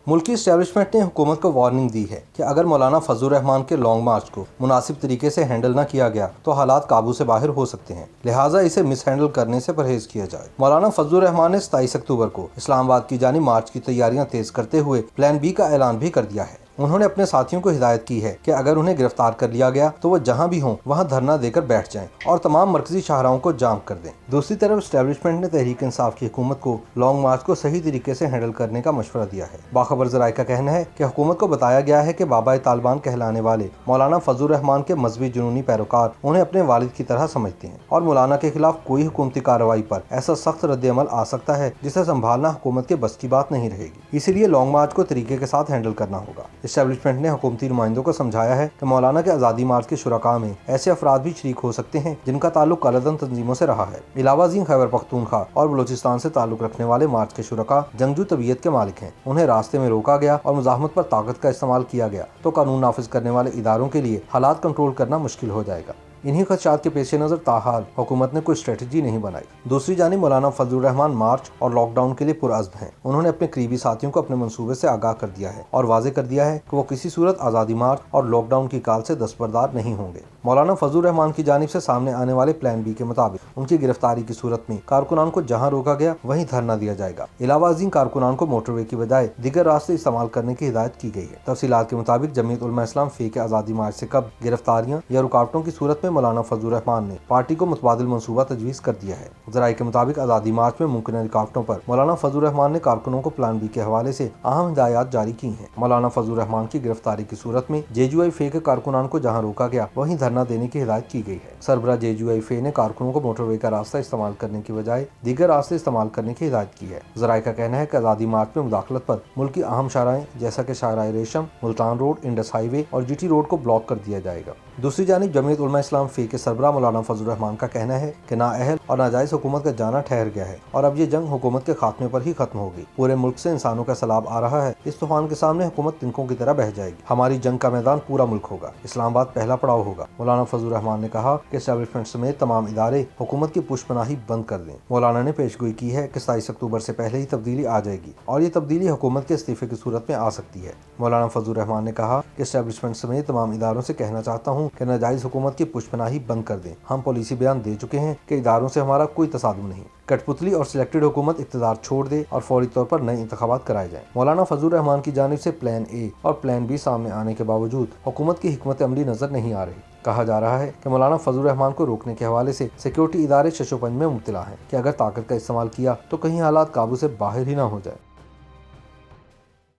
मुल्की इस्टेब्लिशमेंट ने हुकूमत को वार्निंग दी है कि अगर मौलाना फजलुर रहमान के लॉन्ग मार्च को मुनासिब तरीके से हैंडल न किया गया तो हालात काबू से बाहर हो सकते हैं, लिहाजा इसे मिस हैंडल करने से परहेज किया जाए। मौलाना फजलुर रहमान ने 27 अक्टूबर को इस्लामाबाद की जानिब मार्च की तैयारियां तेज करते हुए प्लान बी का ऐलान भी कर दिया है। उन्होंने अपने साथियों को हिदायत की है कि अगर उन्हें गिरफ्तार कर लिया गया तो वो जहां भी हों वहां धरना देकर बैठ जाएं और तमाम मरकजी शाहराहों को जाम कर दें। दूसरी तरफ इस्टेब्लिशमेंट ने तहरीक इंसाफ की हुकूमत को लॉन्ग मार्च को सही तरीके से हैंडल करने का मशवरा दिया है। बाखबर ज़राए का कहना है कि हुकूमत को बताया गया है कि बाबा तालिबान कहलाने वाले मौलाना फजलुर रहमान के मजहबी जुनूनी पैरोकार उन्हें अपने वालिद की तरह समझते हैं और मौलाना के खिलाफ कोई हुकूमती कार्रवाई पर ऐसा सख्त रद्द-ए-अमल आ सकता है जिसे संभालना हुकूमत के बस की बात नहीं रहेगी। इसीलिए लॉन्ग मार्च को तरीके के साथ हैंडल करना होगा। इस्टेब्लिशमेंट ने हुकूमती नुमाइंदों को समझाया है कि मौलाना के आज़ादी मार्च के शुरका में ऐसे अफराद भी शरीक हो सकते हैं जिनका ताल्लुक कालाधन तंजीमों से रहा है। इलावा ज़ीं खैबर पख्तूनख्वा और बलूचिस्तान से ताल्लुक रखने वाले मार्च के शुरका जंगजू तबीयत के मालिक हैं। उन्हें रास्ते में रोका गया और मुजाहमत पर ताकत का इस्तेमाल किया गया तो कानून नाफिज करने वाले इदारों के लिए हालात कंट्रोल करना मुश्किल हो जाएगा। इन्हीं खदशात के पेश नज़र ताहाल हुकूमत ने कोई स्ट्रेटजी नहीं बनाई। दूसरी जानिब मौलाना फजलुर रहमान मार्च और लॉकडाउन के लिए पुरअज़्म हैं। उन्होंने अपने करीबी साथियों को अपने मंसूबे से आगाह कर दिया है और वाज़ेह कर दिया है कि वो किसी सूरत आज़ादी मार्च और लॉकडाउन की काल से दस्तबरदार नहीं होंगे। मौलाना फजलुर रहमान की जानिब से सामने आने वाले प्लान बी के मुताबिक उनकी गिरफ्तारी की सूरत में कारकुनान को जहाँ रोका गया वहीं धरना दिया जाएगा। इलावा ज़ीं कारकुनान को मोटरवे की बजाय दीगर रास्ते इस्तेमाल करने की हिदायत की गई है। तफसीलात के मुताबिक जमीयत उलमा इस्लाम फी के आज़ादी मार्च से कब गिरफ्तारियां या रुकावटों की सूरत में मौलाना फजलुर रहमान ने पार्टी को मुतबादिल मंसूबा तजवीज़ कर दिया है। ज़राए के मुताबिक आज़ादी मार्च में मुमकिन रुकावटों पर मौलाना फजलुर रहमान ने कारकुनों को प्लान बी के हवाले से अहम हिदायत जारी की हैं। मौलाना फजलुर रहमान की गिरफ्तारी की सूरत में JUI फे के कारकुनान को जहाँ रोका गया वहीं धरना देने की हिदायत की गई है। सरबरा JUI फे ने कारकुनों को मोटरवे का रास्ता इस्तेमाल करने की बजाय दीगर रास्ते इस्तेमाल करने की हिदायत की है। ज़राए का कहना है कि आज़ादी मार्च में मुदाखलत पर मुल्क की अहम शाहराएं जैसा कि शाहराह रेशम, मुल्तान रोड, इंडस हाईवे और GT रोड को ब्लॉक कर दिया जाएगा। दूसरी जानिब जमीयत उलमा इस्लाम फी के सरबरा मौलाना फजलुर रहमान का कहना है कि नाअहल और नाजायज हुकूमत का जाना ठहर गया है और अब ये जंग हुकूमत के खात्मे पर ही खत्म होगी। पूरे मुल्क से इंसानों का सैलाब आ रहा है। इस तूफान के सामने हुकूमत तिनकों की तरह बह जाएगी। हमारी जंग का मैदान पूरा मुल्क होगा। इस्लामाबाद पहला पड़ाव होगा। मौलाना फजलुर रहमान ने कहा कि एस्टेब्लिशमेंट समेत तमाम इदारे हुकूमत की पुष्पनाही बंद कर दें। मौलाना ने पेशगोई की है कि 27 अक्टूबर से पहले ही तब्दीली आ जाएगी और ये तब्दीली हुकूमत के इस्तीफे की सूरत में आ सकती है। मौलाना फजलुर रहमान ने कहा कि एस्टेब्लिशमेंट समेत तमाम इदारों से कहना चाहता हूँ कि नाजायज हुकूमत की पुष्पनाही बंद कर दें। हम पॉलिसी बयान दे चुके हैं कि इदारों से हमारा कोई तसादुम नहीं। कठपुतली और सिलेक्टेड हुकूमत इक़्तिदार छोड़ दे और फौरी तौर पर नए इंतखाबात कराए जाएं। मौलाना फजलुर रहमान की जानिब से प्लान ए और प्लान बी सामने आने के बावजूद हुकूमत की हिकमत अमली नजर नहीं आ रही। कहा जा रहा है कि मौलाना फजलुर रहमान को रोकने के हवाले से सिक्योरिटी इदारे शशोपंज में मुब्तला हैं कि अगर ताकत का इस्तेमाल किया तो कहीं हालात काबू से बाहर ही ना हो जाए।